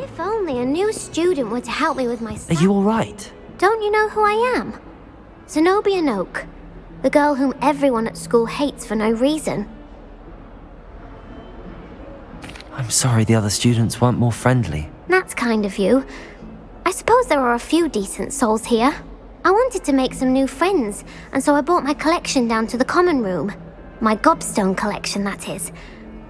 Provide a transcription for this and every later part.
If only a new student were to help me with my Are you alright? Don't you know who I am? Zenobia Noak, the girl whom everyone at school hates for no reason. I'm sorry the other students weren't more friendly. That's kind of you. I suppose there are a few decent souls here. I wanted to make some new friends, and so I brought my collection down to the common room. My gobstone collection, that is.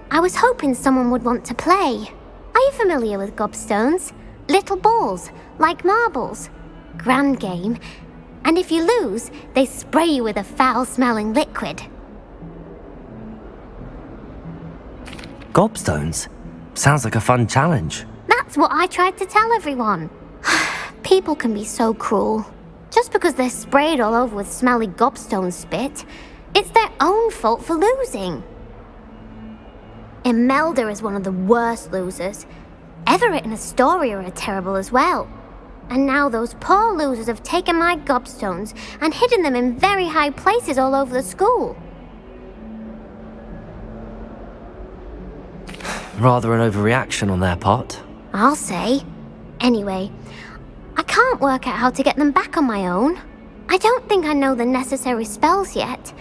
I was hoping someone would want to play. Are you familiar with gobstones? Little balls, like marbles. Grand game. And if you lose, they spray you with a foul-smelling liquid. Gobstones? Sounds like a fun challenge. That's what I tried to tell everyone. People can be so cruel. Just because they're sprayed all over with smelly gobstone spit, it's their own fault for losing. Imelda is one of the worst losers. Everett and Astoria are terrible as well. And now those poor losers have taken my gobstones and hidden them in very high places all over the school. Rather an overreaction on their part. I'll say. Anyway, I can't work out how to get them back on my own. I don't think I know the necessary spells yet.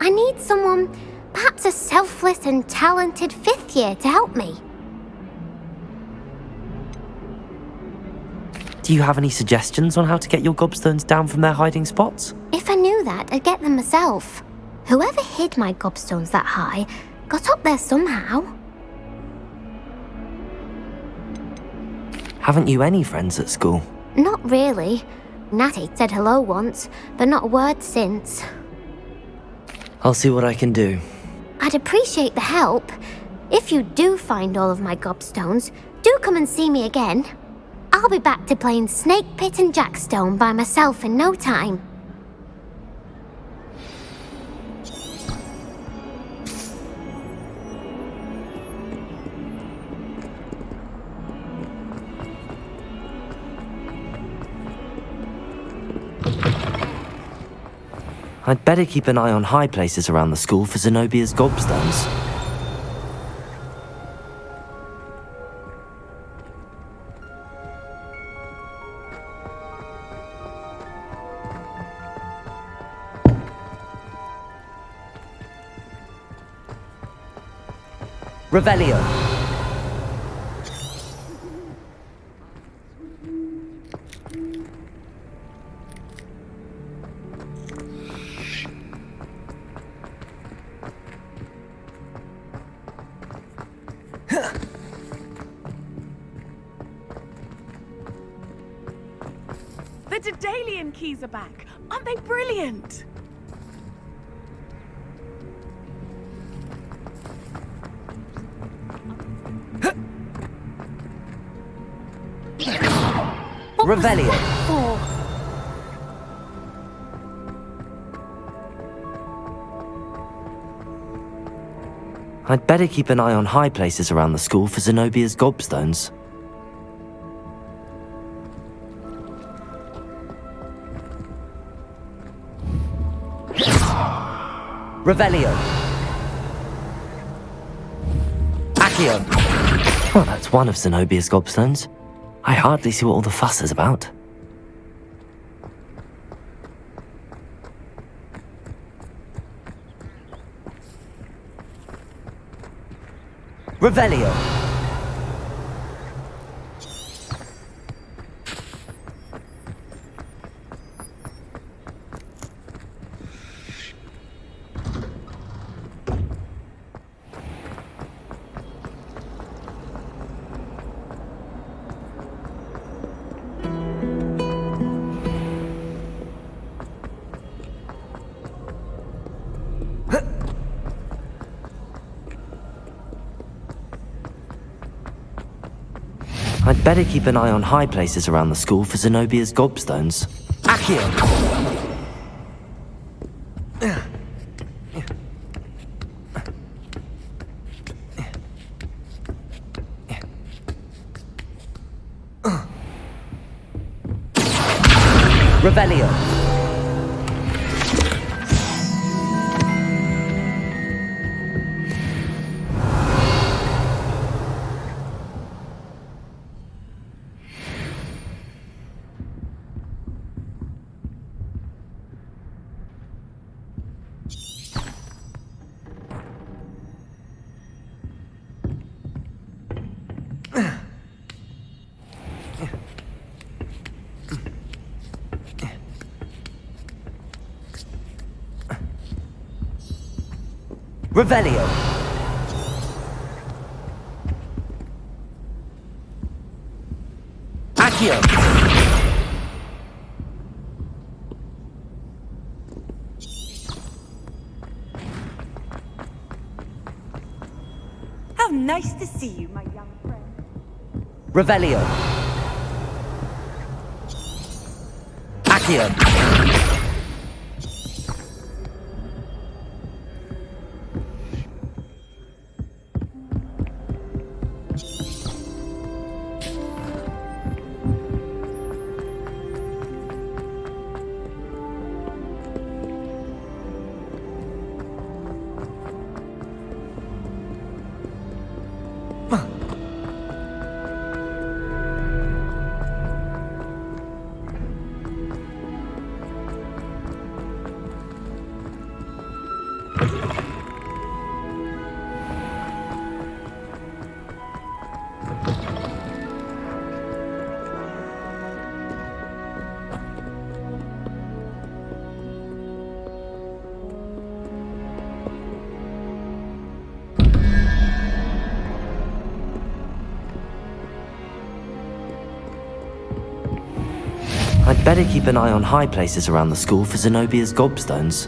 I need someone, perhaps a selfless and talented fifth year to help me. Do you have any suggestions on how to get your gobstones down from their hiding spots? If I knew that, I'd get them myself. Whoever hid my gobstones that high got up there somehow. Haven't you any friends at school? Not really. Natty said hello once, but not a word since. I'll see what I can do. I'd appreciate the help. If you do find all of my gobstones, do come and see me again. I'll be back to playing Snake Pit and Jackstone by myself in no time. I'd better keep an eye on high places around the school for Zenobia's gobstones. Revelio. The Daedalian keys are back. Aren't they brilliant? Revelio. I'd better keep an eye on high places around the school for Zenobia's gobstones. Revelio. Accio. Well, that's one of Zenobia's gobstones. I hardly see what all the fuss is about. Revelio. I'd better keep an eye on high places around the school for Zenobia's gobstones. Accio! Revelio. Revelio. Accio. How nice to see you, my young friend. Revelio. Accio. I'd better keep an eye on high places around the school for Zenobia's gobstones.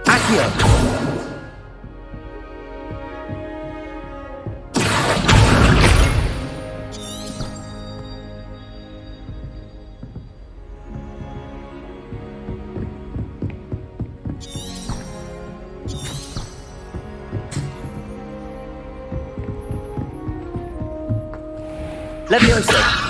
Accio! Levioso!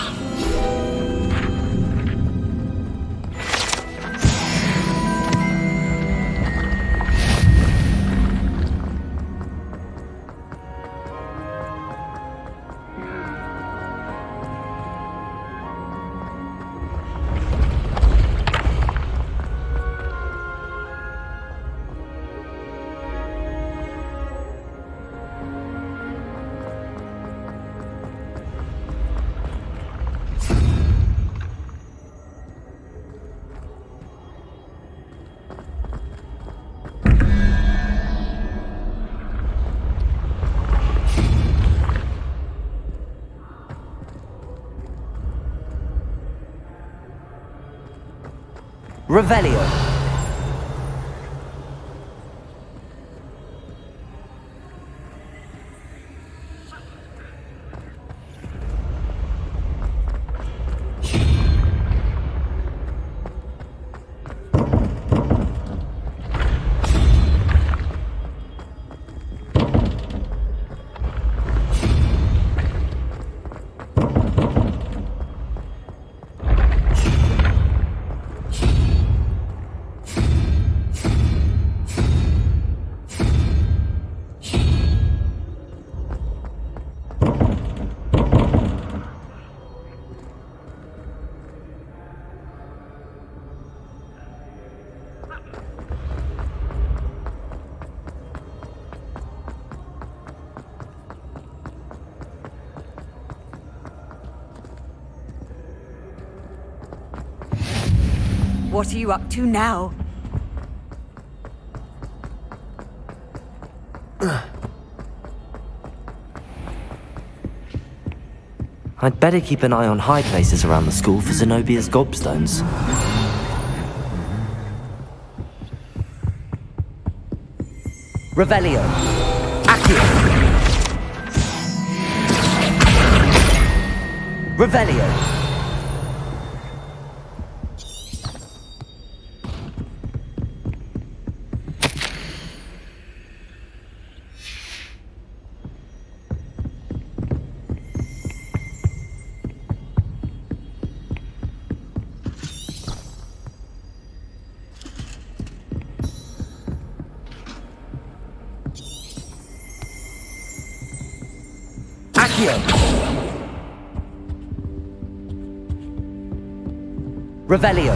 Revelio. What are you up to now? I'd better keep an eye on high places around the school for Zenobia's gobstones. Revelio. Accio. Revelio. Revelio.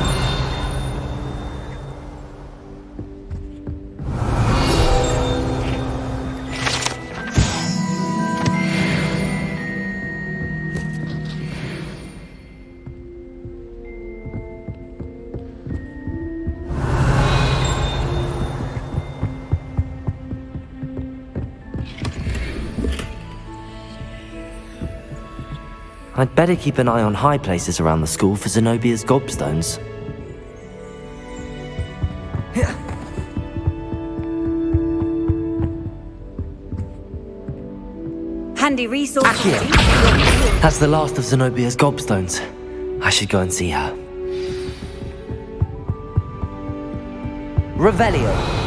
I'd better keep an eye on high places around the school for Zenobia's gobstones. Handy resource. That's the last of Zenobia's gobstones. I should go and see her. Revelio.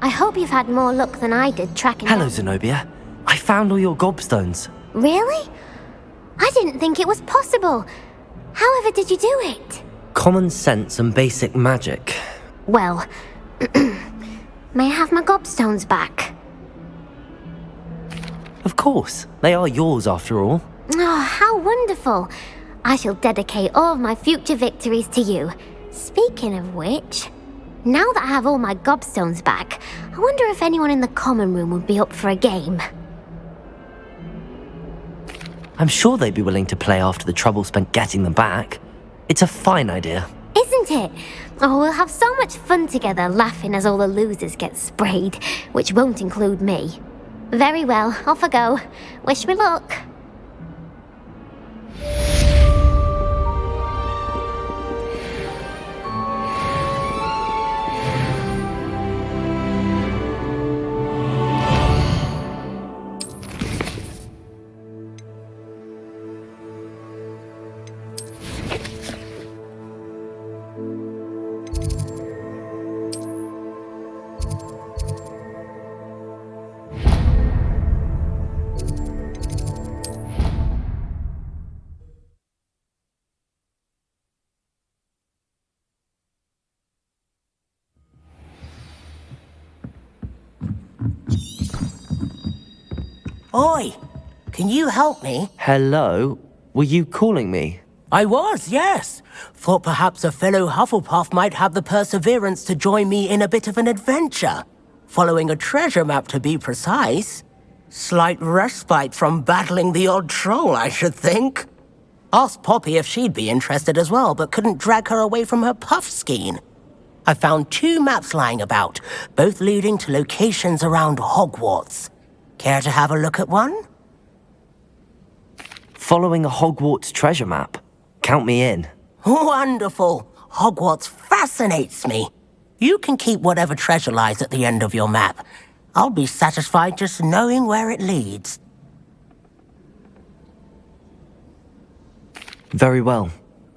I hope you've had more luck than I did tracking Hello, down- Zenobia. I found all your gobstones. Really? I didn't think it was possible. However did you do it? Common sense and basic magic. Well, may I have my gobstones back? Of course, they are yours after all. Oh, how wonderful. I shall dedicate all of my future victories to you. Speaking of which, now that I have all my gobstones back, I wonder if anyone in the common room would be up for a game. I'm sure they'd be willing to play after the trouble spent getting them back. It's a fine idea. Isn't it? Oh, we'll have so much fun together laughing as all the losers get sprayed, which won't include me. Very well, off I go. Wish me luck. Oi! Can you help me? Hello? Were you calling me? I was, yes. Thought perhaps a fellow Hufflepuff might have the perseverance to join me in a bit of an adventure. Following a treasure map, to be precise. Slight respite from battling the odd troll, I should think. Asked Poppy if she'd be interested as well, but couldn't drag her away from her puff skein. I found 2 maps lying about, both leading to locations around Hogwarts. Care to have a look at one? Following a Hogwarts treasure map? Count me in. Wonderful. Hogwarts fascinates me. You can keep whatever treasure lies at the end of your map. I'll be satisfied just knowing where it leads. Very well.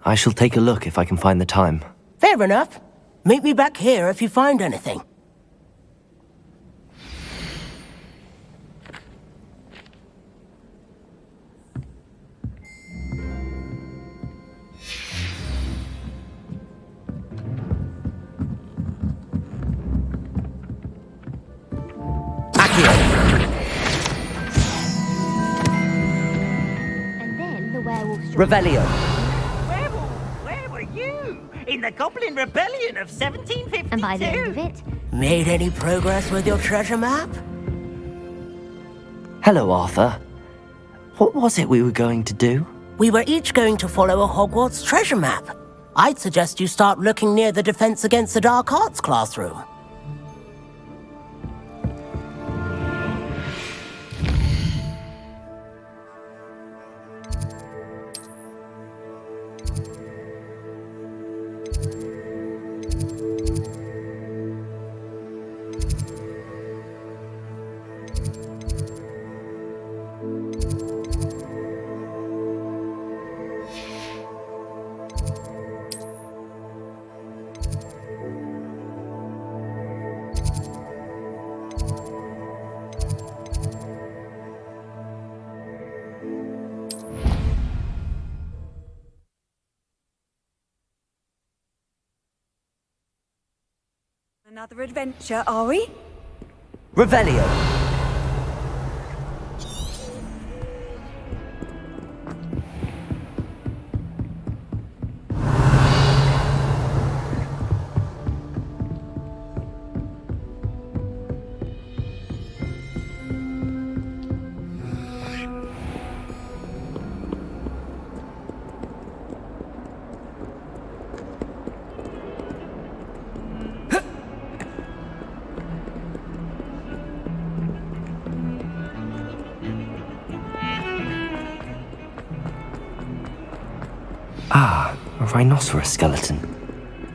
I shall take a look if I can find the time. Fair enough. Meet me back here if you find anything. And then the werewolf... Revelio. Where were you? In the Goblin Rebellion of 1752? And by the end of it... Made any progress with your treasure map? Hello, Arthur. What was it we were going to do? We were each going to follow a Hogwarts treasure map. I'd suggest you start looking near the Defense Against the Dark Arts classroom. Another adventure, are we? Revelio. Ah, a rhinoceros skeleton.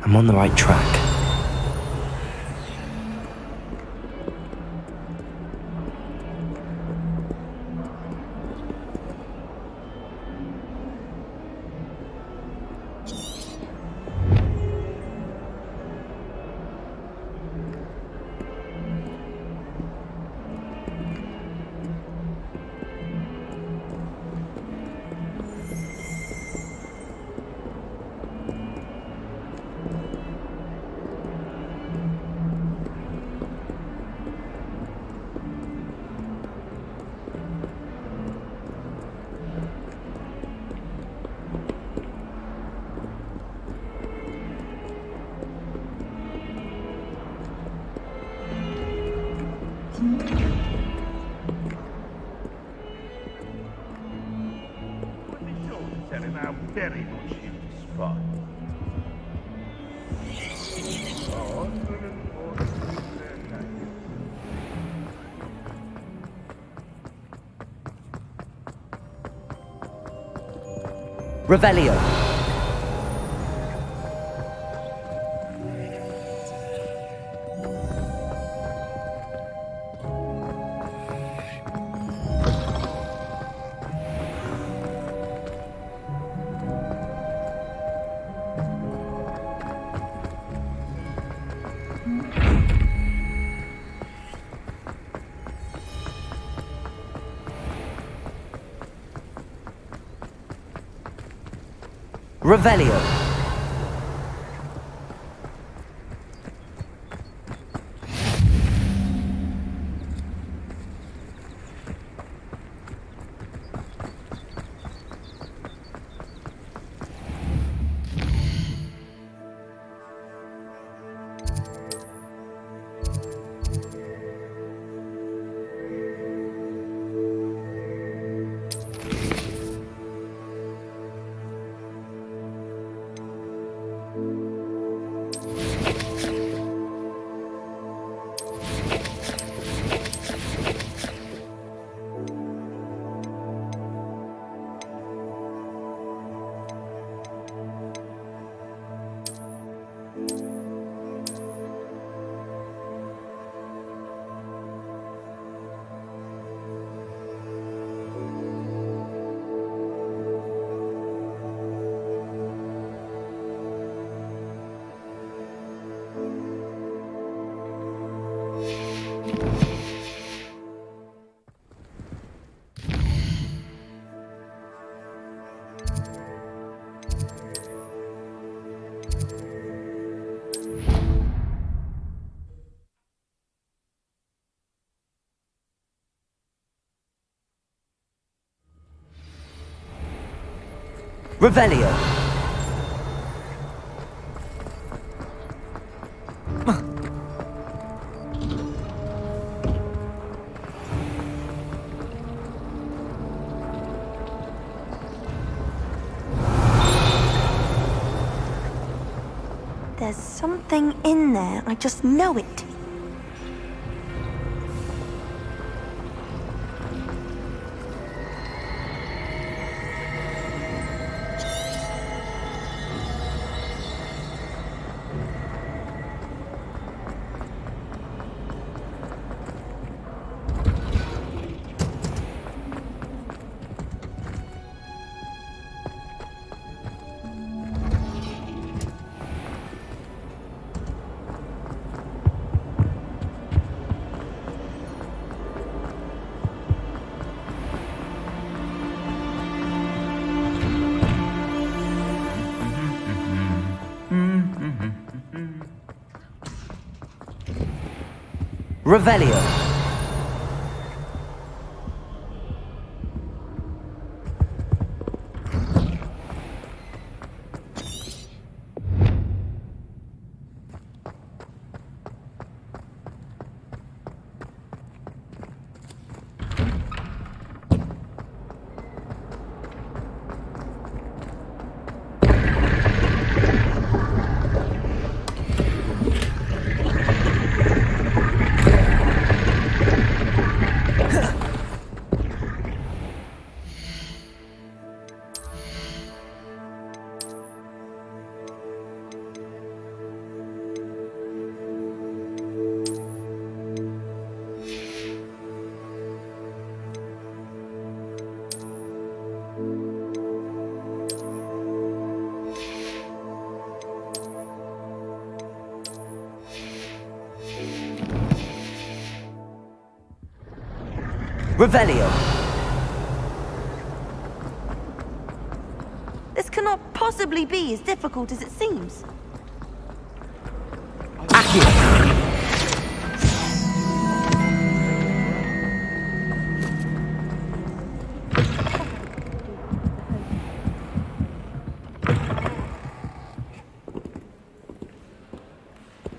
I'm on the right track. Very much into spot. Revelio. Revelio. Revelio. There's something in there. I just know it. Revelio. Revelio. This cannot possibly be as difficult as it seems. Accio.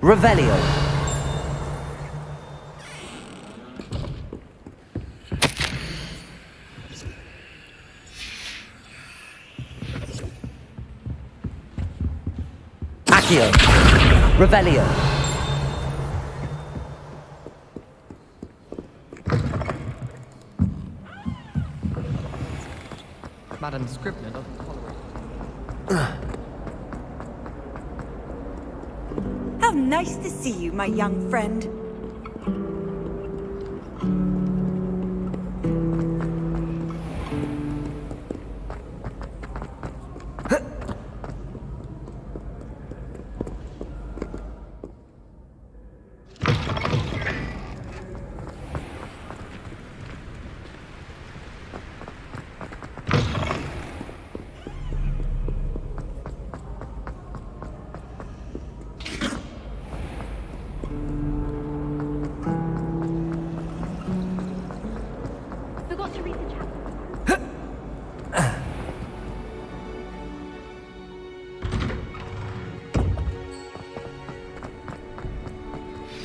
Revelio. Accio. Revelio. Madam Scribner doesn't tolerate. How nice to see you, my young friend.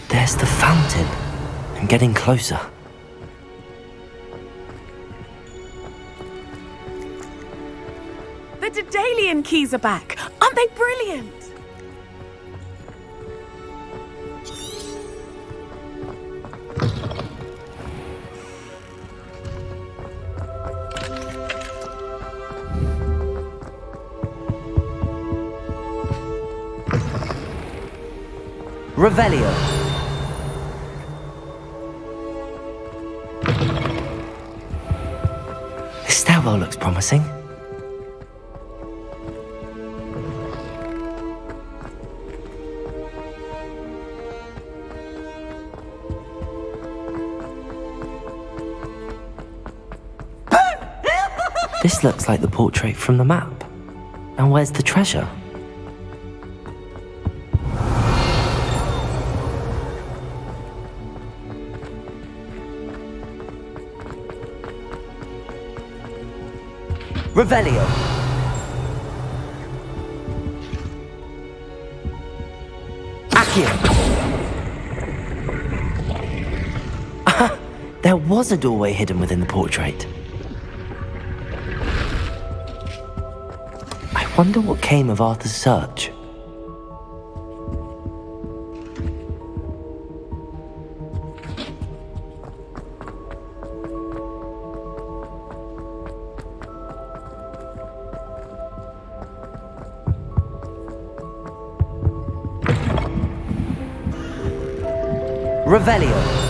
There's the fountain. I'm getting closer. The Daedalian keys are back. Aren't they brilliant? Revelio. This stairwell looks promising. This looks like the portrait from the map. Now where's the treasure? Revelio. Accio. There was a doorway hidden within the portrait. I wonder what came of Arthur's search. Revelio.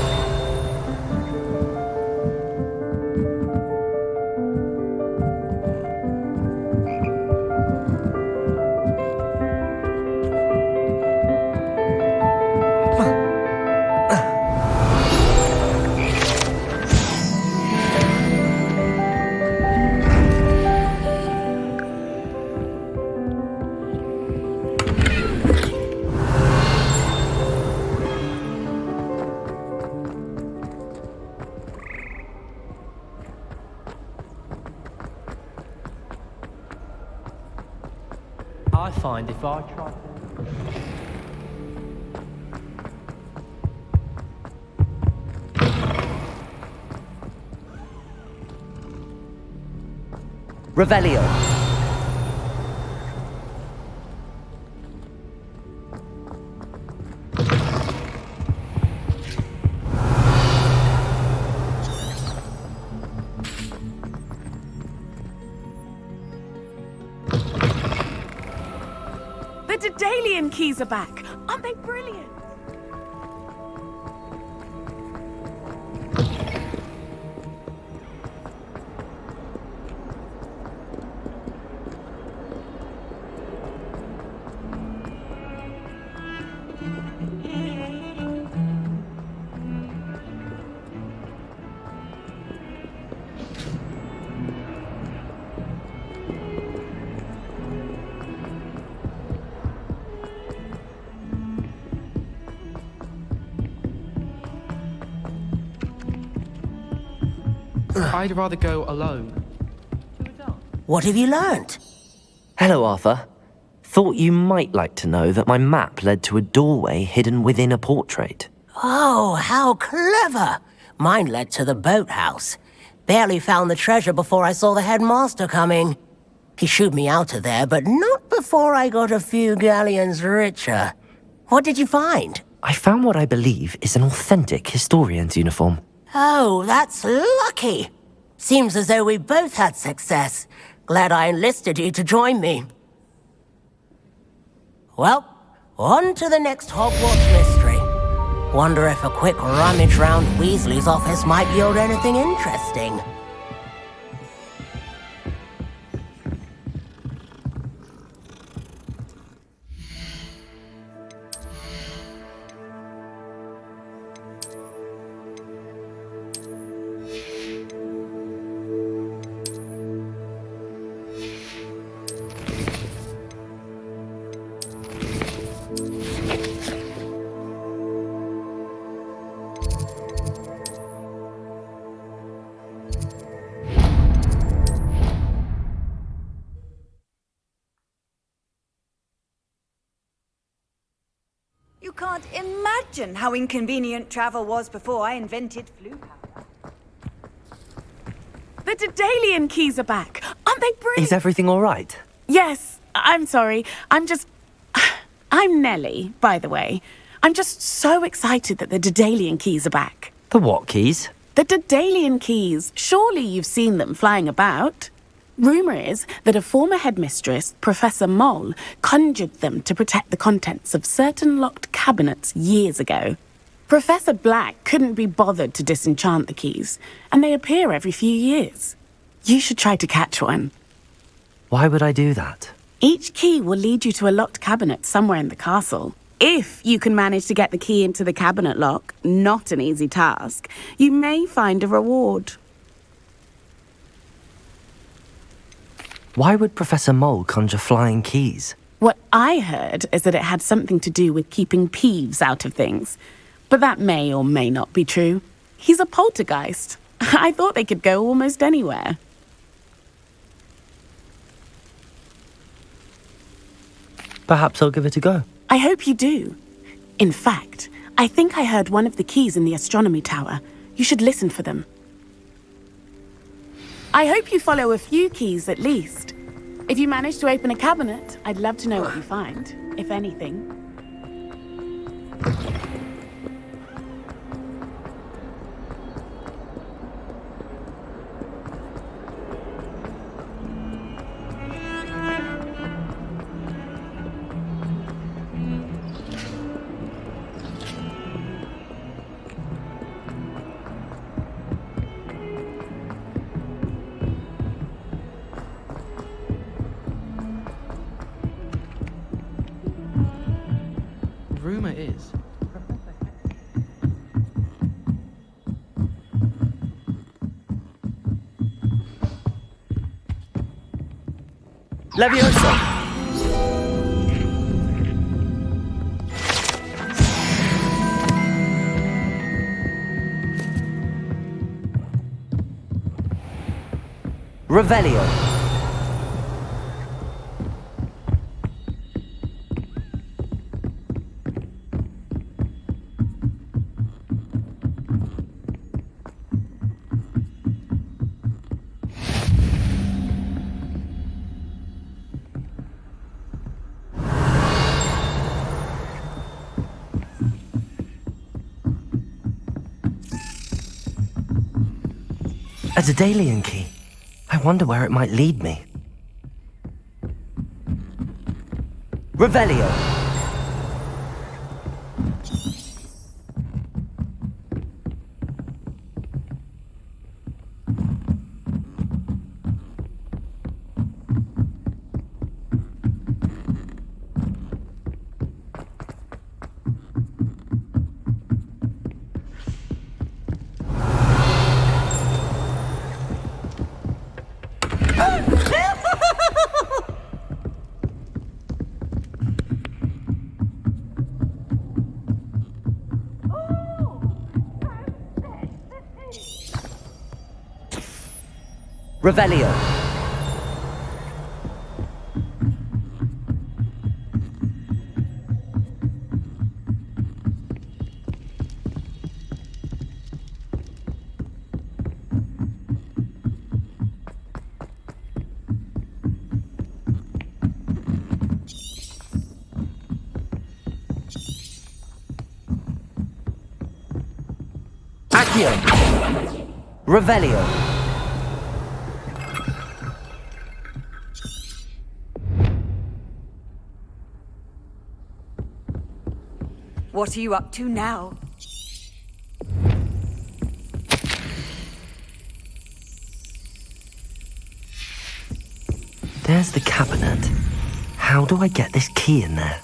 I find if I try... Revelio. The Daedalian keys are back. Aren't they brilliant? I'd rather go alone. What have you learnt? Hello, Arthur. Thought you might like to know that my map led to a doorway hidden within a portrait. Oh, how clever! Mine led to the boathouse. Barely found the treasure before I saw the headmaster coming. He shooed me out of there, but not before I got a few galleons richer. What did you find? I found what I believe is an authentic historian's uniform. Oh, that's lucky. Seems as though we both had success. Glad I enlisted you to join me. Well, on to the next Hogwarts mystery. Wonder if a quick rummage round Weasley's office might yield anything interesting. You can't imagine how inconvenient travel was before I invented flu powder. The Daedalian keys are back. Aren't they brilliant? Is everything all right? Yes, I'm sorry. I'm Nellie, by the way. I'm just so excited that the Daedalian keys are back. The what keys? The Daedalian keys. Surely you've seen them flying about. Rumour is that a former headmistress, Professor Mole, conjured them to protect the contents of certain locked cabinets years ago. Professor Black couldn't be bothered to disenchant the keys, and they appear every few years. You should try to catch one. Why would I do that? Each key will lead you to a locked cabinet somewhere in the castle. If you can manage to get the key into the cabinet lock, not an easy task, you may find a reward. Why would Professor Mole conjure flying keys? What I heard is that it had something to do with keeping Peeves out of things. But that may or may not be true. He's a poltergeist. I thought they could go almost anywhere. Perhaps I'll give it a go. I hope you do. In fact, I think I heard one of the keys in the astronomy tower. You should listen for them. I hope you follow a few keys at least. If you manage to open a cabinet, I'd love to know what you find, if anything. Rumor is. Leviosa! Revelio. A Daedalian key. I wonder where it might lead me. Revelio. Revelio. Accio. Revelio. What are you up to now? There's the cabinet. How do I get this key in there?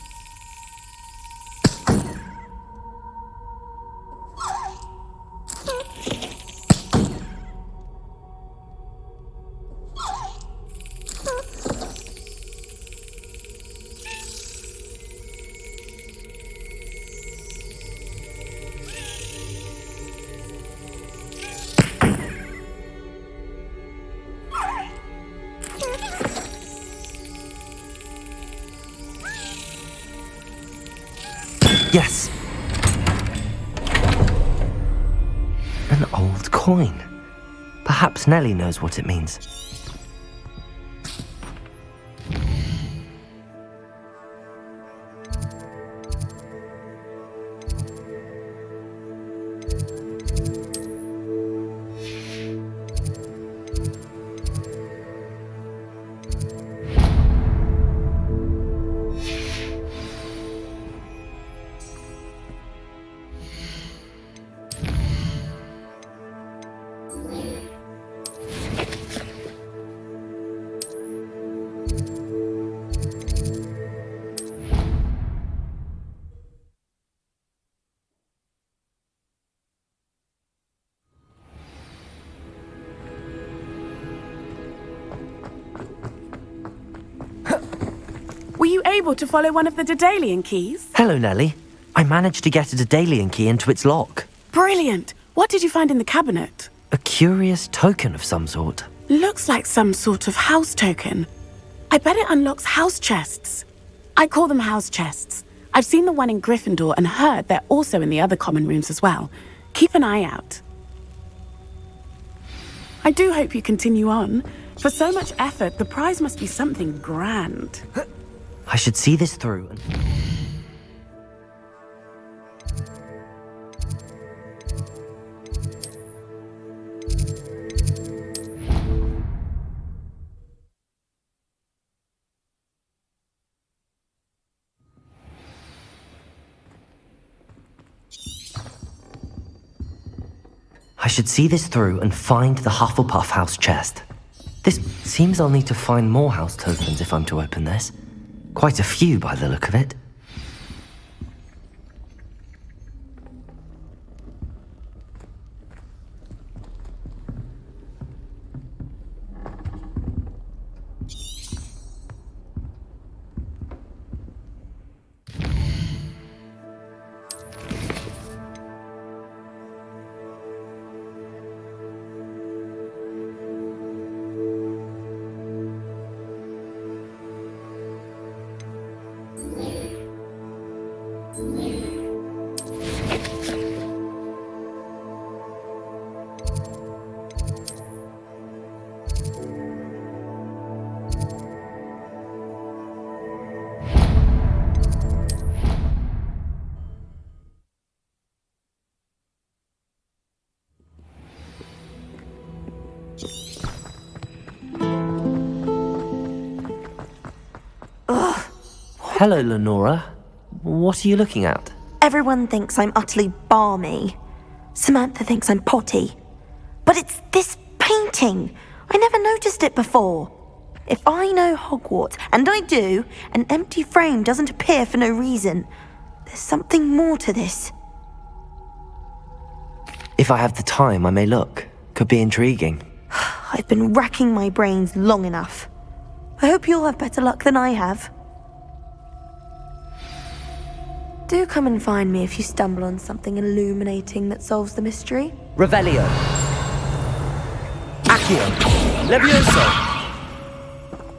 Yes! An old coin. Perhaps Nellie knows what it means. Were you able to follow one of the Daedalian keys? Hello, Nellie. I managed to get a Daedalian key into its lock. Brilliant! What did you find in the cabinet? A curious token of some sort. Looks like some sort of house token. I bet it unlocks house chests. I call them house chests. I've seen the one in Gryffindor and heard they're also in the other common rooms as well. Keep an eye out. I do hope you continue on. For so much effort, the prize must be something grand. I should see this through and... I should see this through and find the Hufflepuff house chest. This seems I'll need to find more house tokens if I'm to open this. Quite a few by the look of it. Hello, Lenora. What are you looking at? Everyone thinks I'm utterly balmy. Samantha thinks I'm potty. But it's this painting. I never noticed it before. If I know Hogwarts, and I do, an empty frame doesn't appear for no reason. There's something more to this. If I have the time, I may look. Could be intriguing. I've been racking my brains long enough. I hope you'll have better luck than I have. Do come and find me if you stumble on something illuminating that solves the mystery. Revelio. Accio. Levioso.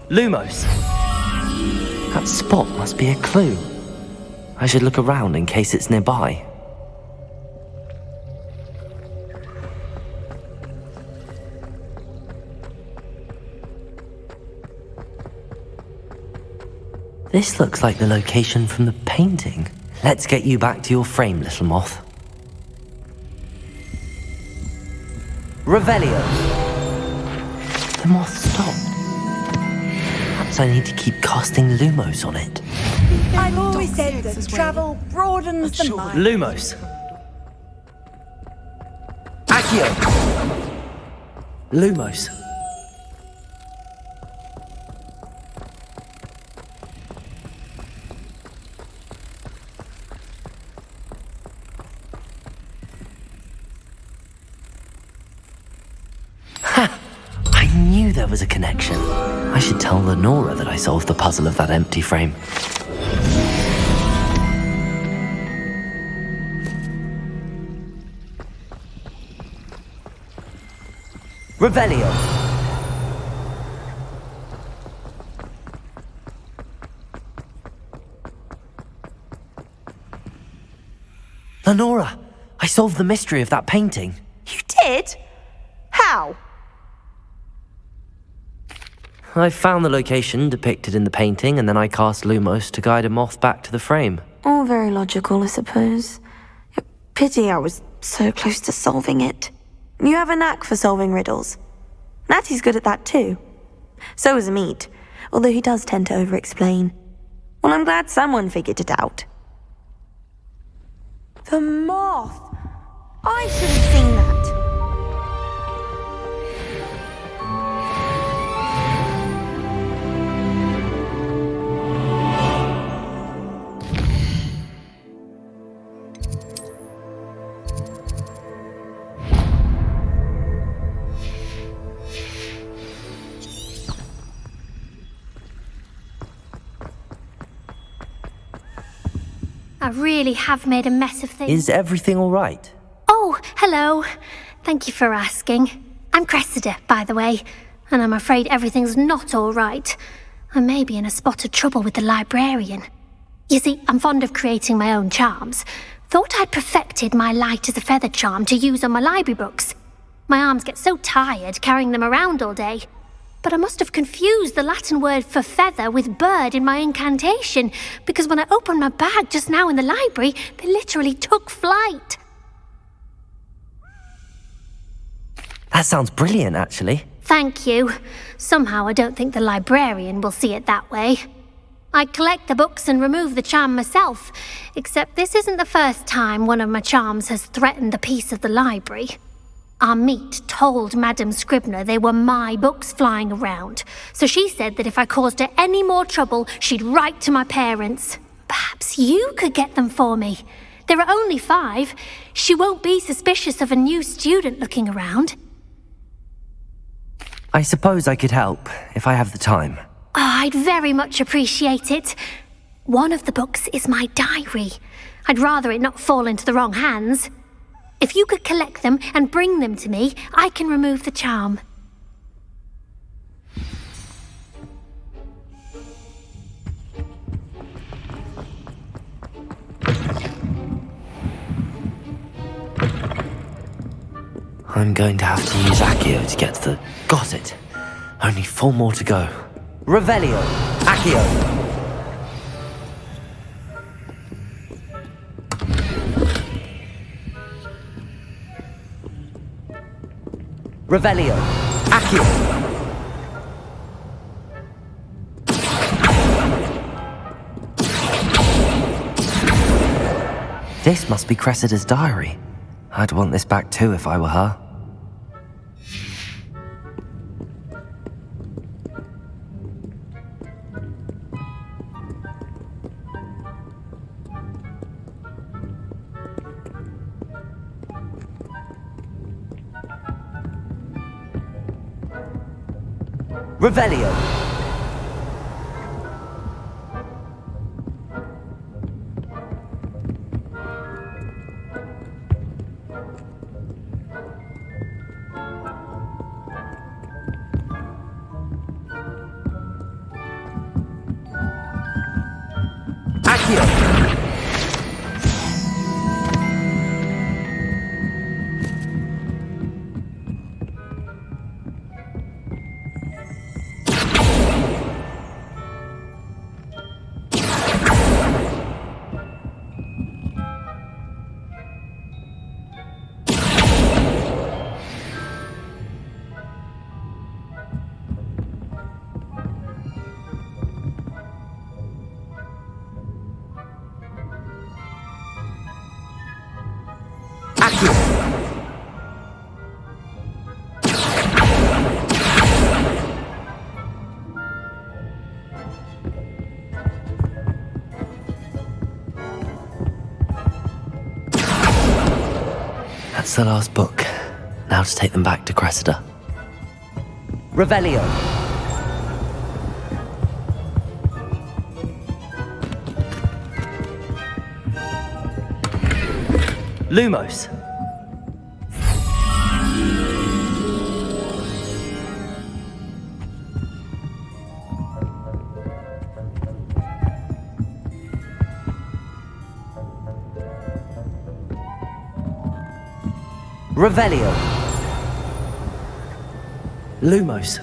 Lumos. That spot must be a clue. I should look around in case it's nearby. This looks like the location from the painting. Let's get you back to your frame, little moth. Revelio. The moth stopped. Perhaps I need to keep casting Lumos on it. I've always said that travel broadens the mind. Lumos. Accio. Lumos. There was a connection. I should tell Lenora that I solved the puzzle of that empty frame. Revelio. Lenora, I solved the mystery of that painting. You did? How? I found the location depicted in the painting, and then I cast Lumos to guide a moth back to the frame. All very logical, I suppose. Pity I was so close to solving it. You have a knack for solving riddles. Natty's good at that too. So is Meat, although he does tend to over-explain. Well, I'm glad someone figured it out. The moth! I should have seen that. I really have made a mess of things. Is everything all right? Oh, hello. Thank you for asking. I'm Cressida, by the way, and I'm afraid everything's not all right. I may be in a spot of trouble with the librarian. You see, I'm fond of creating my own charms. Thought I'd perfected my light as a feather charm to use on my library books. My arms get so tired carrying them around all day. But I must have confused the Latin word for feather with bird in my incantation, because when I opened my bag just now in the library, they literally took flight. That sounds brilliant, actually. Thank you. Somehow I don't think the librarian will see it that way. I collect the books and remove the charm myself, except this isn't the first time one of my charms has threatened the peace of the library. Our meet told Madame Scribner they were my books flying around, so she said that if I caused her any more trouble, she'd write to my parents. Perhaps you could get them for me. There are only 5. She won't be suspicious of a new student looking around. I suppose I could help, if I have the time. Oh, I'd very much appreciate it. One of the books is my diary. I'd rather it not fall into the wrong hands. If you could collect them and bring them to me, I can remove the charm. I'm going to have to use Accio to get to the... Got it! Only 4 more to go. Revelio! Accio! Revelio! Accio! This must be Cressida's diary. I'd want this back too if I were her. Revelio! Accio! That's the last book. Now to take them back to Cressida. Revelio! Lumos! Revelio! Lumos!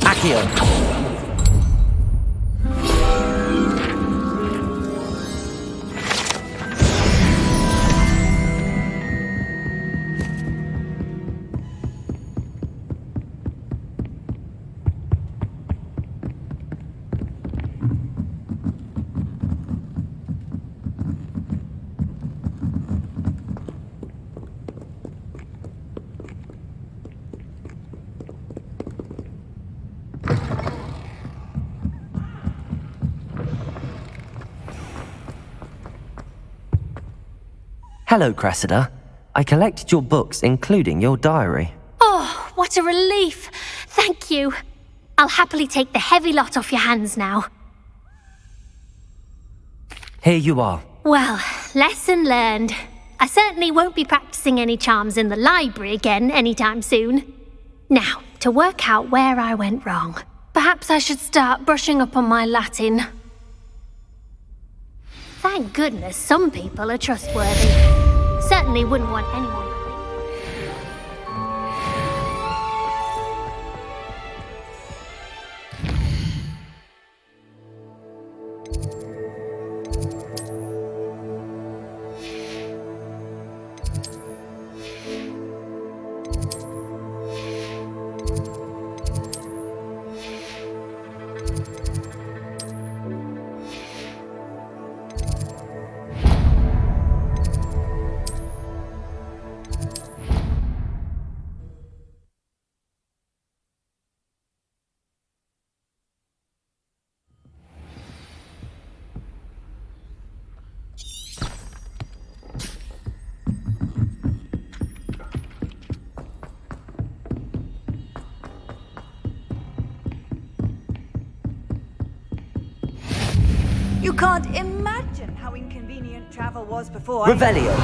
Accio! Hello, Cressida. I collected your books, including your diary. Oh, what a relief. Thank you. I'll happily take the heavy lot off your hands now. Here you are. Well, lesson learned. I certainly won't be practicing any charms in the library again anytime soon. Now, to work out where I went wrong. Perhaps I should start brushing up on my Latin. Thank goodness some people are trustworthy. Certainly wouldn't want anyone. You can't imagine how inconvenient travel was before. Revelio.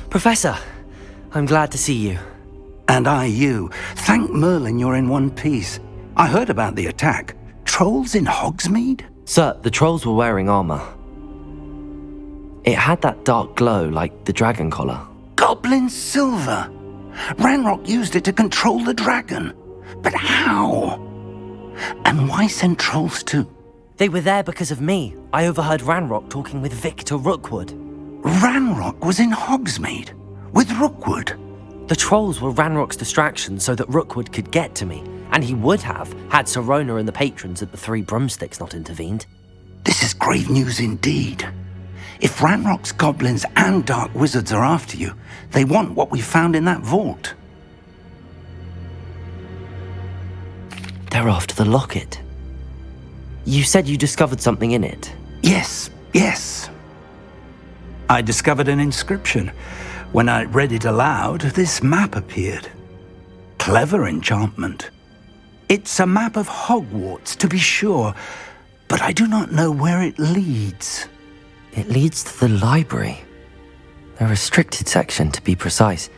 Professor, I'm glad to see you. And I you. Thank Merlin you're in one piece. I heard about the attack. Trolls in Hogsmeade? Sir, the trolls were wearing armor. It had that dark glow like the dragon collar. Goblin silver! Ranrock used it to control the dragon. But how? And why send trolls too? They were there because of me. I overheard Ranrock talking with Victor Rookwood. Ranrock was in Hogsmeade with Rookwood. The trolls were Ranrock's distraction so that Rookwood could get to me, and he would have had Sirona and the patrons at the Three Broomsticks not intervened. This is grave news indeed. If Ranrock's goblins and dark wizards are after you, they want what we found in that vault. They're after the locket. You said you discovered something in it. Yes. I discovered an inscription. When I read it aloud, this map appeared. Clever enchantment. It's a map of Hogwarts, to be sure, but I do not know where it leads. It leads to the library. A restricted section, to be precise,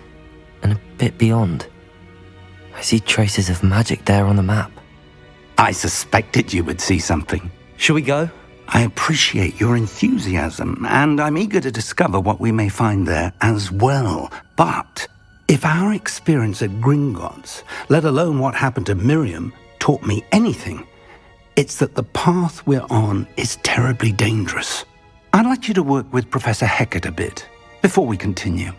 and a bit beyond. I see traces of magic there on the map. I suspected you would see something. Shall we go? I appreciate your enthusiasm, and I'm eager to discover what we may find there as well. But if our experience at Gringotts, let alone what happened to Miriam, taught me anything, it's that the path we're on is terribly dangerous. I'd like you to work with Professor Hecat a bit before we continue.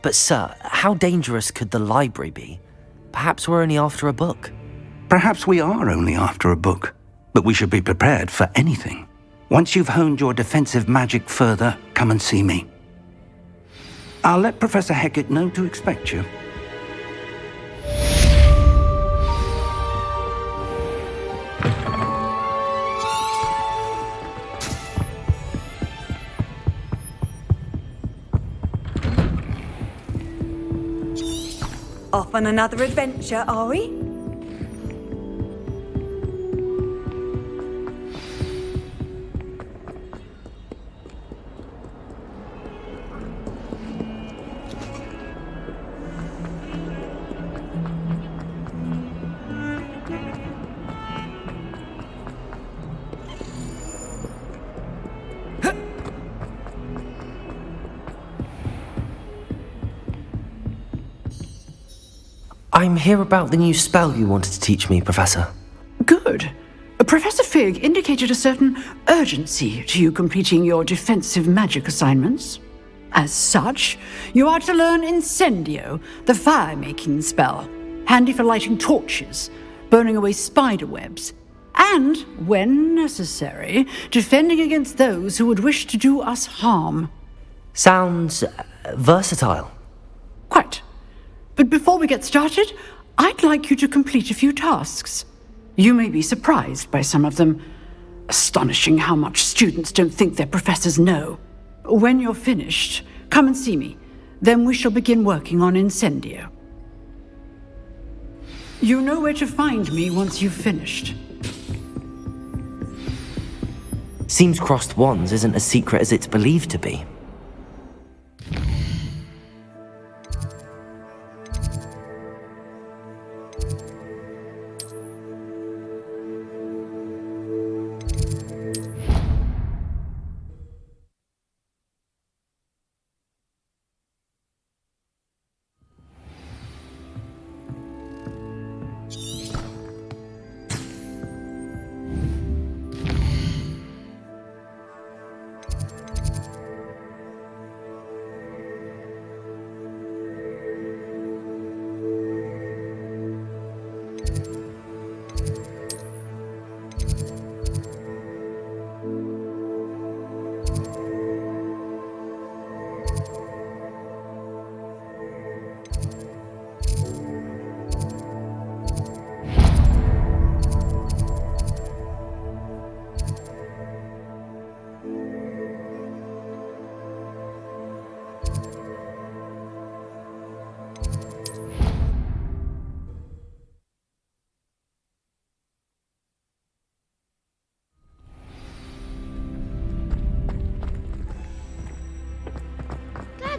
But sir, how dangerous could the library be? Perhaps we're only after a book. Perhaps we are only after a book, but we should be prepared for anything. Once you've honed your defensive magic further, come and see me. I'll let Professor Hecat know to expect you. Off on another adventure, are we? I'm here about the new spell you wanted to teach me, Professor. Good. Professor Fig indicated a certain urgency to you completing your defensive magic assignments. As such, you are to learn Incendio, the fire-making spell, handy for lighting torches, burning away spider webs, and, when necessary, defending against those who would wish to do us harm. Sounds versatile. Quite. But before we get started, I'd like you to complete a few tasks. You may be surprised by some of them. Astonishing how much students don't think their professors know. When you're finished, come and see me. Then we shall begin working on Incendio. You know where to find me once you've finished. Seems crossed wands isn't as secret as it's believed to be.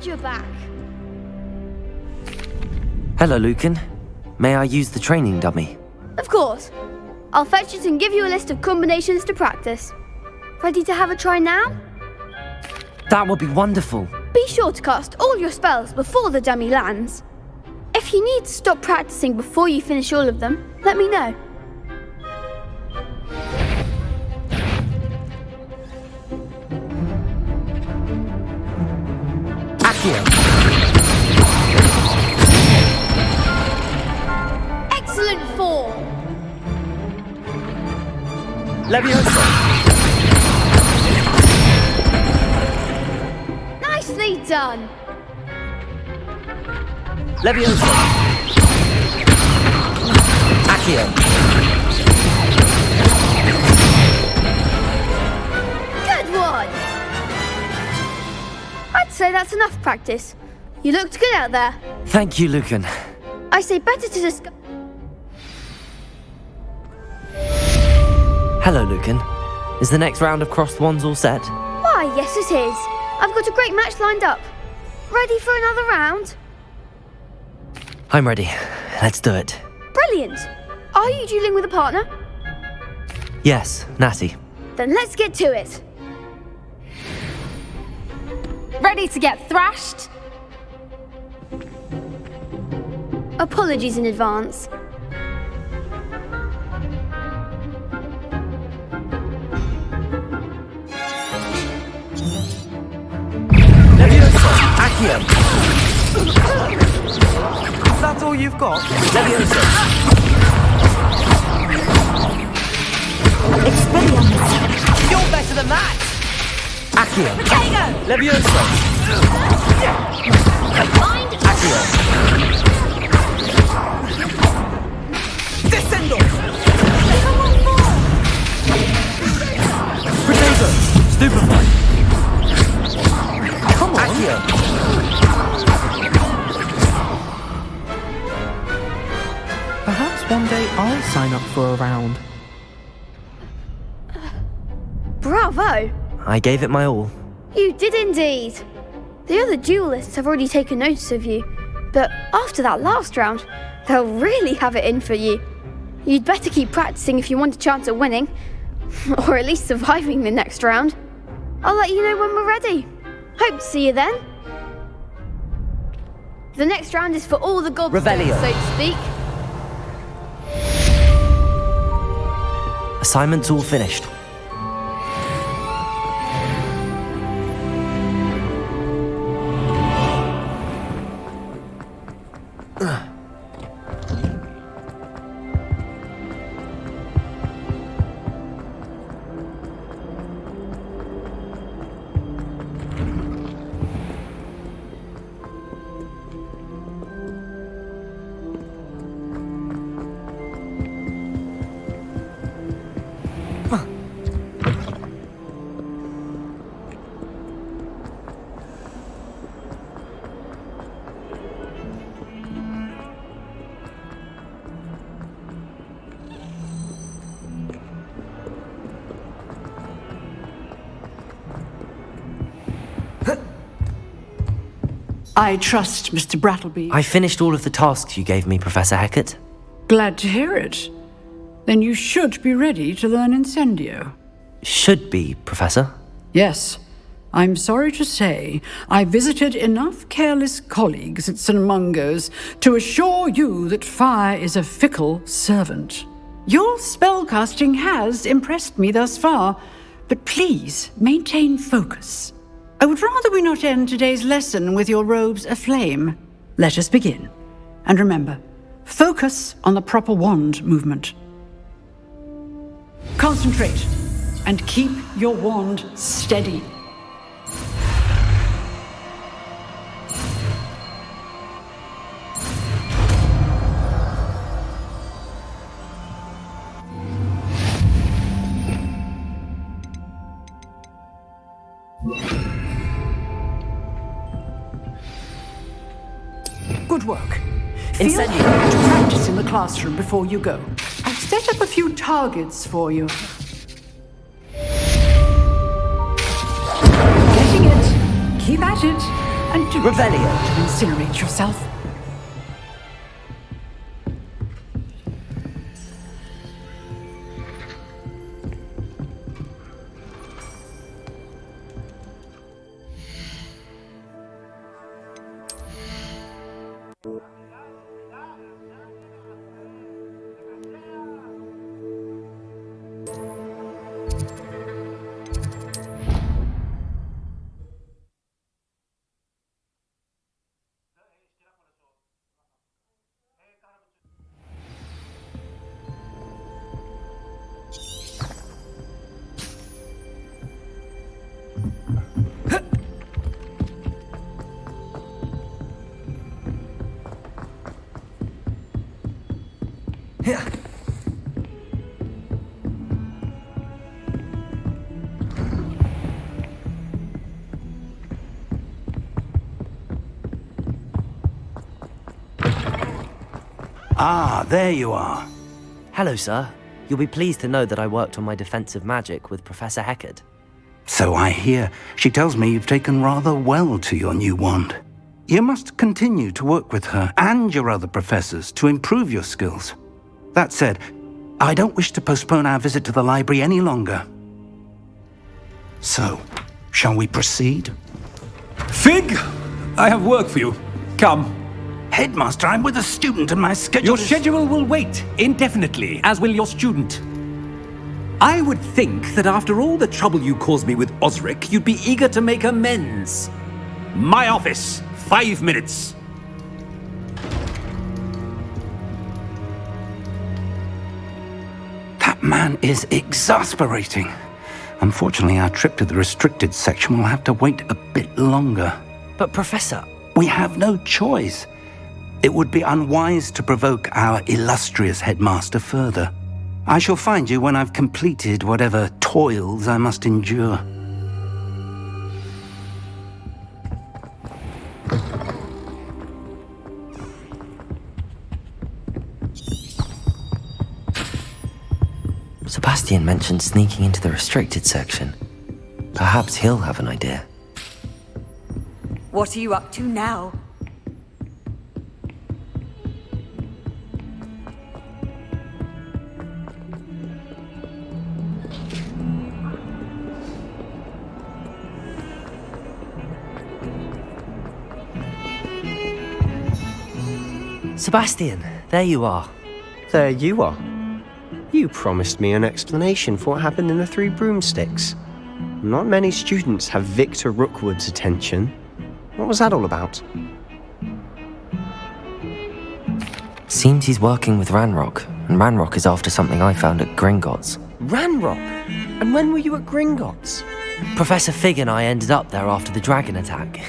You're back. Hello, Lucan. May I use the training dummy? Of course. I'll fetch it and give you a list of combinations to practice. Ready to have a try now? That would be wonderful. Be sure to cast all your spells before the dummy lands. If you need to stop practicing before you finish all of them, let me know. Excellent form! Leviosa! Nicely done! Leviosa! Accio! Good one! I'd say that's enough practice. You looked good out there. Thank you, Lucan. I say better to discuss... Hello, Lucan. Is the next round of crossed wands all set? Why, yes it is. I've got a great match lined up. Ready for another round? I'm ready. Let's do it. Brilliant. Are you dueling with a partner? Yes, Natty. Then let's get to it. Ready to get thrashed? Apologies in advance. Leviosa! Accio! Is that all you've got? Leviosa! Experience! You're better than that! Accio! Leviosa! Accio! Descendo! Potato! Stupefy! Come on! Accio! Perhaps one day I'll sign up for a round. Bravo! I gave it my all. You did indeed. The other duelists have already taken notice of you, but after that last round, they'll really have it in for you. You'd better keep practicing if you want a chance at winning, or at least surviving the next round. I'll let you know when we're ready. Hope to see you then. The next round is for all the gobstones, Revelio. so to speak. Assignment's all finished. I trust Mr. Brattleby. I finished all of the tasks you gave me, Professor Hecat. Glad to hear it. Then you should be ready to learn Incendio. Should be, Professor? Yes. I'm sorry to say, I visited enough careless colleagues at St. Mungo's to assure you that fire is a fickle servant. Your spellcasting has impressed me thus far, but please maintain focus. I would rather we not end today's lesson with your robes aflame. Let us begin. And remember, focus on the proper wand movement. Concentrate, and keep your wand steady. Good work. Feel free to practice in the classroom before you go. I've set up a few targets for you. Getting it. Keep at it. And do not incinerate yourself. Ah, there you are. Hello, sir. You'll be pleased to know that I worked on my defensive magic with Professor Hecat. So I hear. She tells me you've taken rather well to your new wand. You must continue to work with her and your other professors to improve your skills. That said, I don't wish to postpone our visit to the library any longer. So, shall we proceed? Fig! I have work for you. Come. Headmaster, I'm with a student and my schedule Your schedule will wait indefinitely, as will your student. I would think that after all the trouble you caused me with Osric, you'd be eager to make amends. My office, 5 minutes. That man is exasperating. Unfortunately, our trip to the restricted section will have to wait a bit longer. But Professor... We have no choice. It would be unwise to provoke our illustrious headmaster further. I shall find you when I've completed whatever toils I must endure. Sebastian mentioned sneaking into the restricted section. Perhaps he'll have an idea. What are you up to now? Sebastian, there you are. There you are. You promised me an explanation for what happened in the Three Broomsticks. Not many students have Victor Rookwood's attention. What was that all about? Seems he's working with Ranrock, and Ranrock is after something I found at Gringotts. Ranrock? And when were you at Gringotts? Professor Fig and I ended up there after the dragon attack.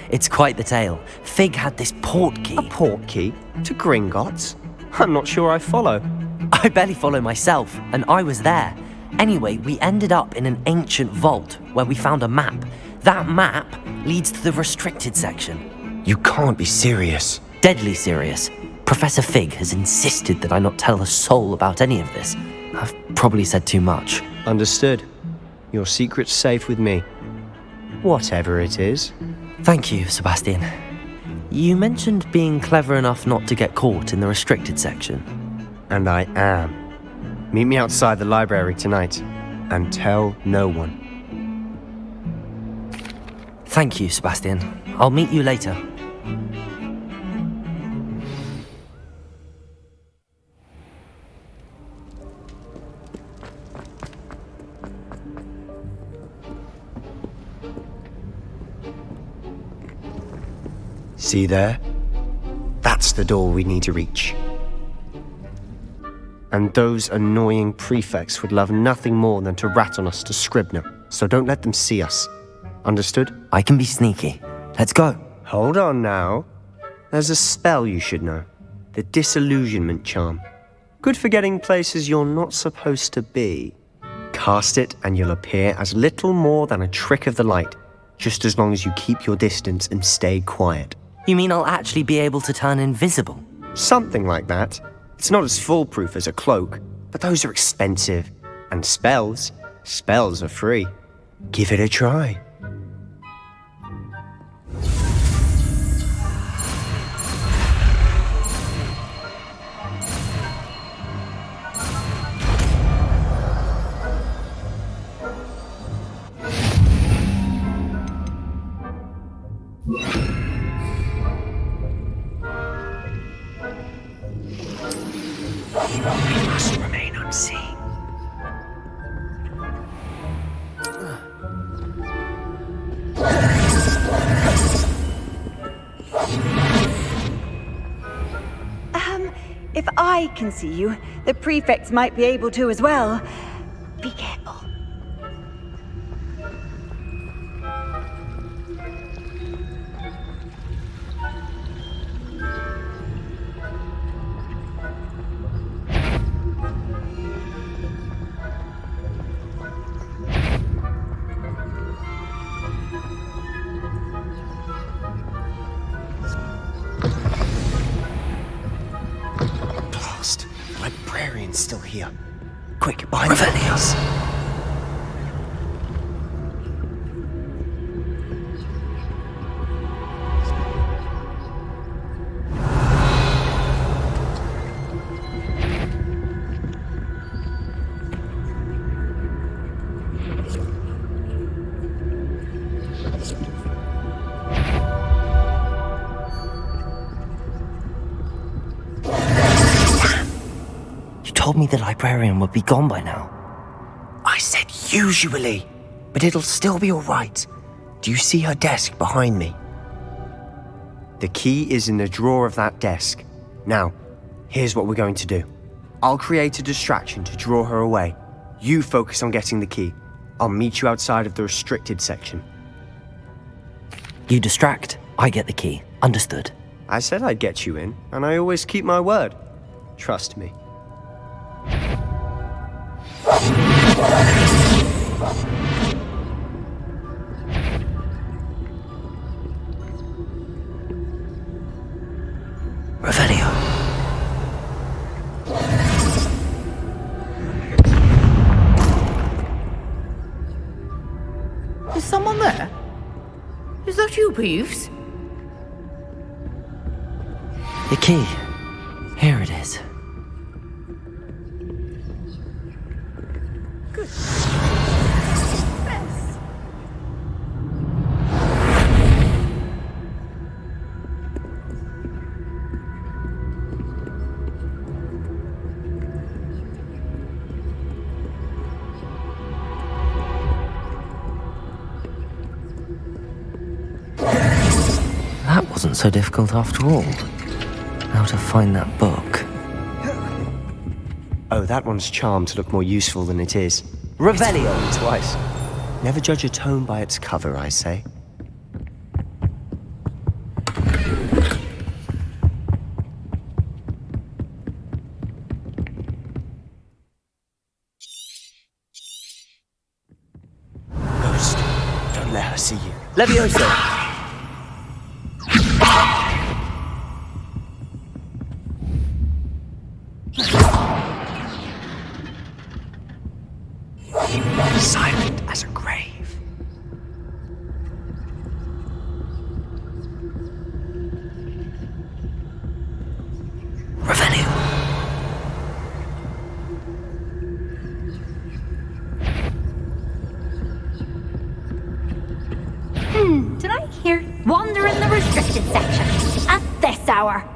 It's quite the tale. Fig had this port key. A port key? To Gringotts? I'm not sure I follow. I barely follow myself, and I was there. Anyway, we ended up in an ancient vault where we found a map. That map leads to the restricted section. You can't be serious. Deadly serious. Professor Fig has insisted that I not tell a soul about any of this. I've probably said too much. Understood. Your secret's safe with me. Whatever it is. Thank you, Sebastian. You mentioned being clever enough not to get caught in the restricted section. And I am. Meet me outside the library tonight, and tell no one. Thank you, Sebastian. I'll meet you later. See there? That's the door we need to reach. And those annoying prefects would love nothing more than to rat on us to Scribner, so don't let them see us. Understood? I can be sneaky. Let's go. Hold on now. There's a spell you should know. The Disillusionment Charm. Good for getting places you're not supposed to be. Cast it and you'll appear as little more than a trick of the light, just as long as you keep your distance and stay quiet. You mean I'll actually be able to turn invisible? Something like that. It's not as foolproof as a cloak, but those are expensive. And spells are free. Give it a try. We must remain unseen. If I can see you, the prefects might be able to as well. Be careful. Still here. Quick, behind us. Told me the librarian would be gone by now. I said usually, but it'll still be all right. Do you see her desk behind me? The key is in the drawer of that desk. Now, here's what we're going to do. I'll create a distraction to draw her away. You focus on getting the key. I'll meet you outside of the restricted section. You distract, I get the key. Understood. I said I'd get you in, and I always keep my word. Trust me. Revelio. Is someone there? Is that you, Peeves? The key. Here it is. Good. That wasn't so difficult after all. How to find that book. Oh, that one's charmed to look more useful than it is. Revelio! Twice. Never judge a tome by its cover, I say. Ghost, don't let her see you. Levioso! Silent as a grave. hour.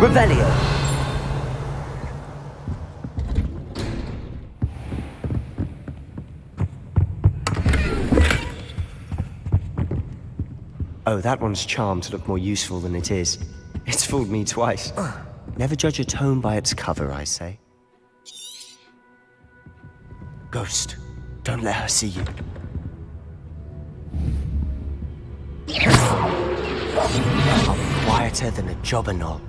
Revelio. Oh, that one's charmed to look more useful than it is. It's fooled me twice. Never judge a tome by its cover, I say. Ghost, don't let her see you. I'll be quieter than a jobberknoll.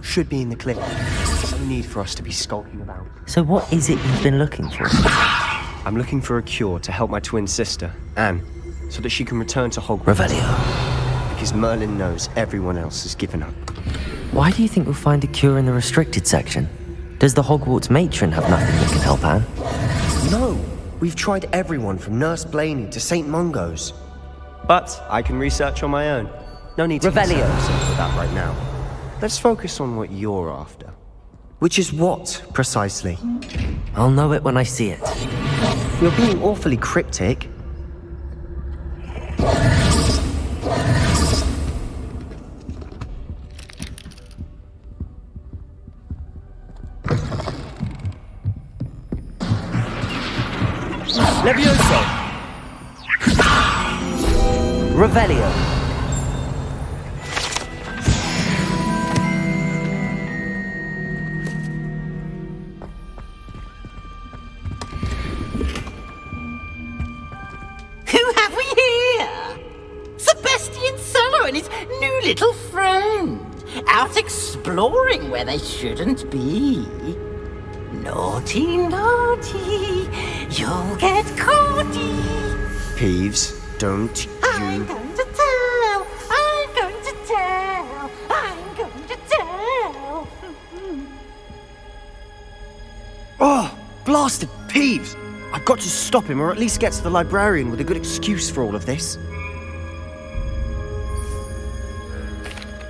Should be in the clip. No need for us to be skulking about. So what is it you've been looking for? I'm looking for a cure to help my twin sister, Anne, so that she can return to Hogwarts. Revelio. Because Merlin knows everyone else has given up. Why do you think we'll find a cure in the restricted section? Does the Hogwarts matron have nothing that can help Anne? No! We've tried everyone from Nurse Blaney to St. Mungo's. But I can research on my own. No need to concern yourself with that right now. Let's focus on what you're after. Which is what, precisely? I'll know it when I see it. You're being awfully cryptic. Levioso! Revelio! Who have we here? Sebastian and his new little friend. Out exploring where they shouldn't be. Naughty, naughty, you'll get caughty. Peeves, don't you... I'm going to tell, I'm going to tell, I'm going to tell. Oh, blasted Peeves! I've got to stop him, or at least get to the librarian with a good excuse for all of this.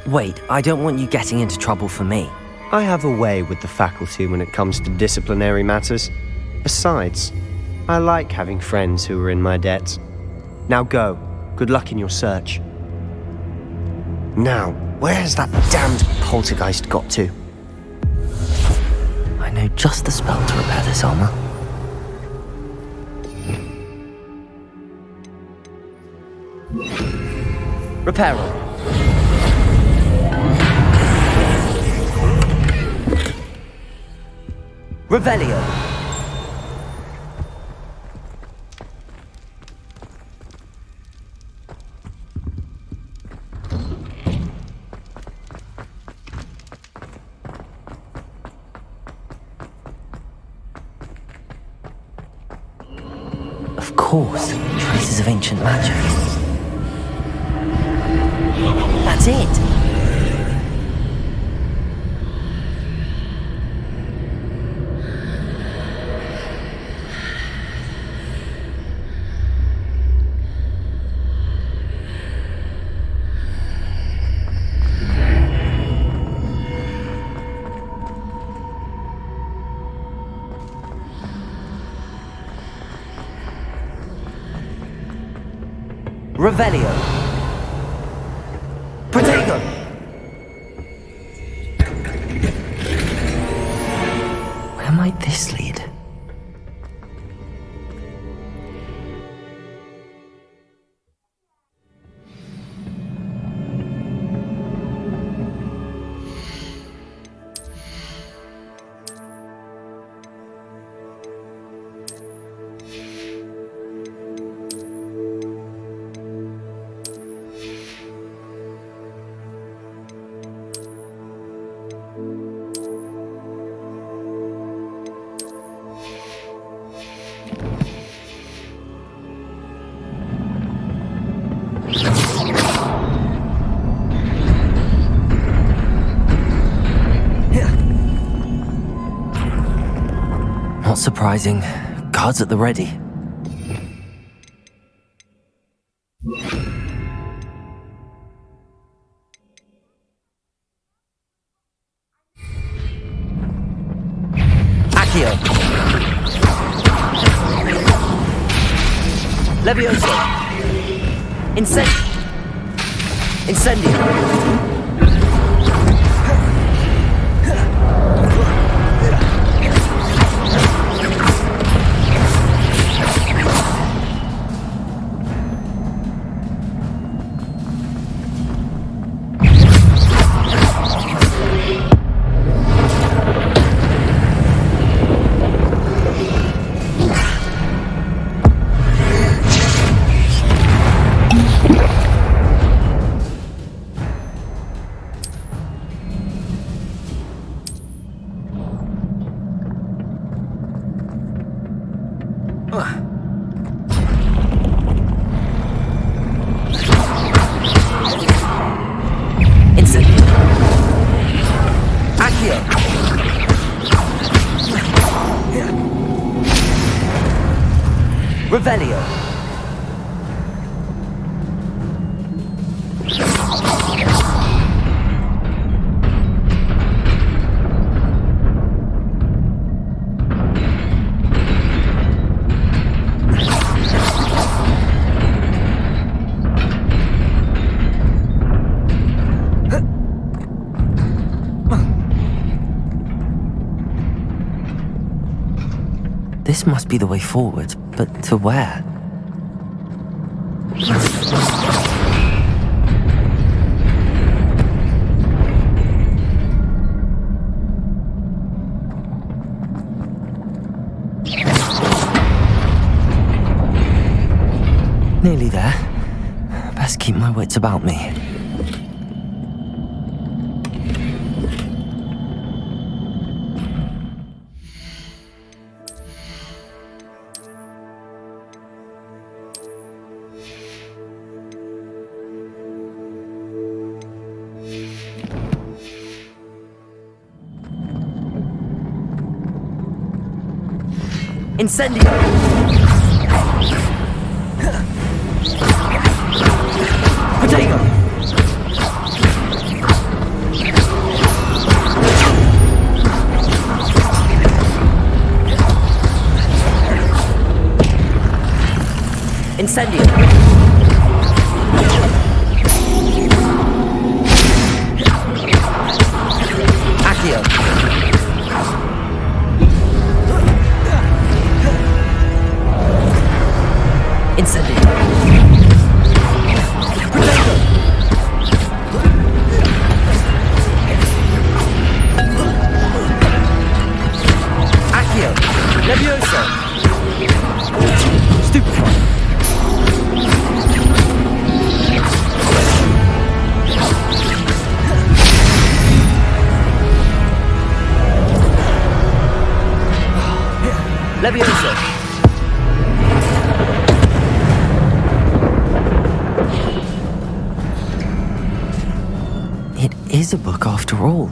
Wait, I don't want you getting into trouble for me. I have a way with the faculty when it comes to disciplinary matters. Besides, I like having friends who are in my debt. Now go. Good luck in your search. Now, where has that damned poltergeist got to? I know just the spell to repair this armor. Reparo. Revelio. Of course, traces of ancient magic. That's it. Revelio. Protego. Where might this lead? surprising. Guards at the ready. Accio. Levioso. Incendio. Revelio. This must be the way forward, but to where? Nearly there. Best keep my wits about me. Incendio! Potato! Incendio! Accio! Incendio! Potato! Accio! Levioso! Stupefy! Levioso! It is a book after all.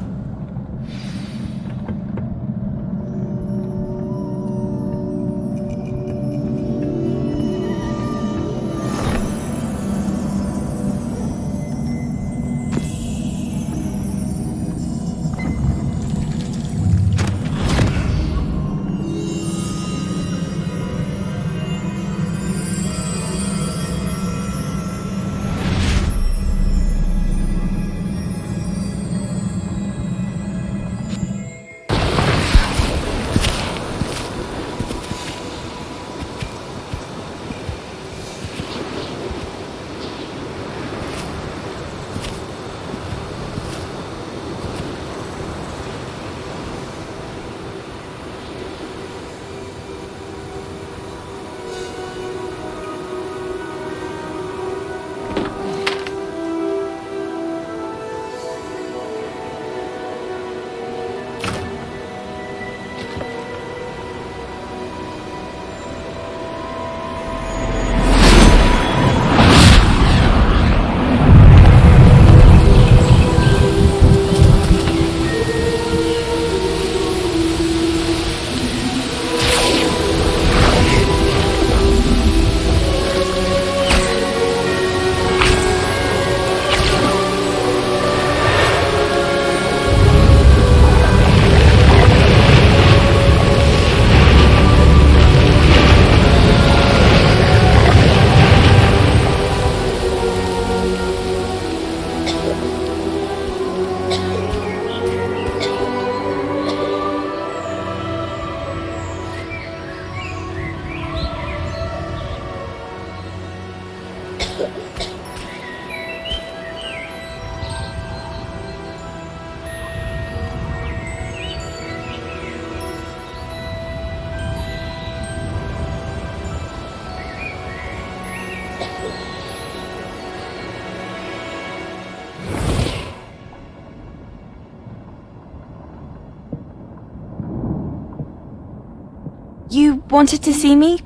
You wanted to see me?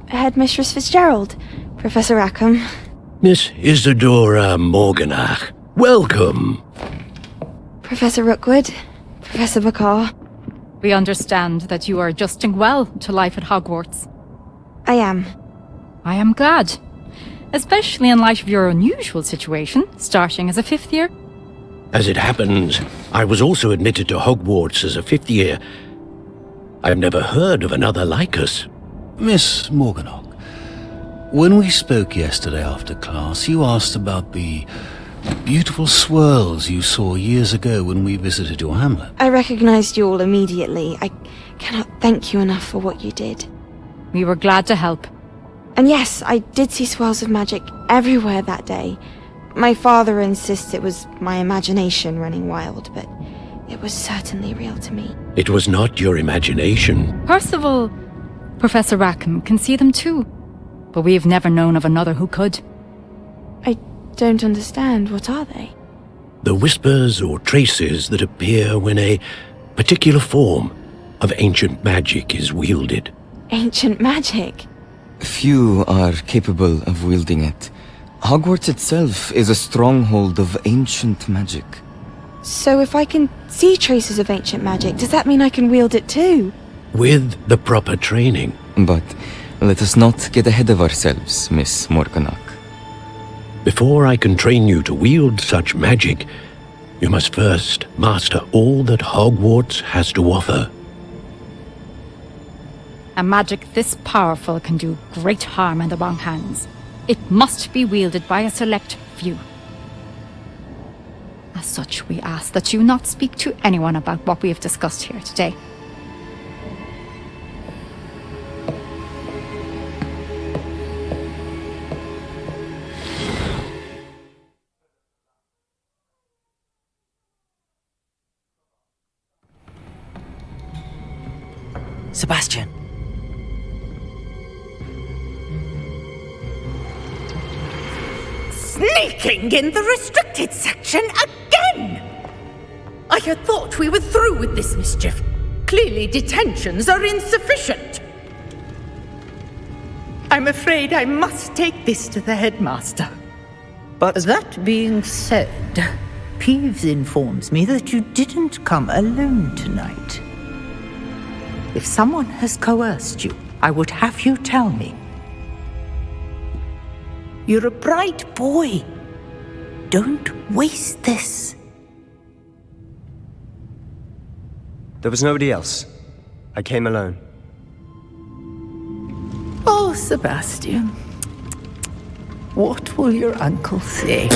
Headmistress Fitzgerald, Professor Rackham. Miss Isadora Morganach, welcome. Professor Rookwood, Professor Bakar. We understand that you are adjusting well to life at Hogwarts. I am. I am glad. Especially in light of your unusual situation, starting as a 5th year. As it happens, I was also admitted to Hogwarts as a 5th year. I've never heard of another like us. Miss Morganach, when we spoke yesterday after class, you asked about the beautiful swirls you saw years ago when we visited your hamlet. I recognized you all immediately. I cannot thank you enough for what you did. We were glad to help. And yes, I did see swirls of magic everywhere that day. My father insists it was my imagination running wild, but it was certainly real to me. It was not your imagination. Percival, Professor Rackham can see them too, but we've never known of another who could. I don't understand. What are they? The whispers or traces that appear when a particular form of ancient magic is wielded. Ancient magic? Few are capable of wielding it. Hogwarts itself is a stronghold of ancient magic. So if I can see traces of ancient magic, does that mean I can wield it too? With the proper training. But let us not get ahead of ourselves, Miss Morganach. Before I can train you to wield such magic, you must first master all that Hogwarts has to offer. A magic this powerful can do great harm in the wrong hands. It must be wielded by a select few. As such, we ask that you not speak to anyone about what we have discussed here today. Sebastian. Sneaking in the restricted section again! I had thought we were through with this mischief. Clearly detentions are insufficient. I'm afraid I must take this to the headmaster. But that being said, Peeves informs me that you didn't come alone tonight. If someone has coerced you, I would have you tell me. You're a bright boy. Don't waste this. There was nobody else. I came alone. Oh, Sebastian. What will your uncle say?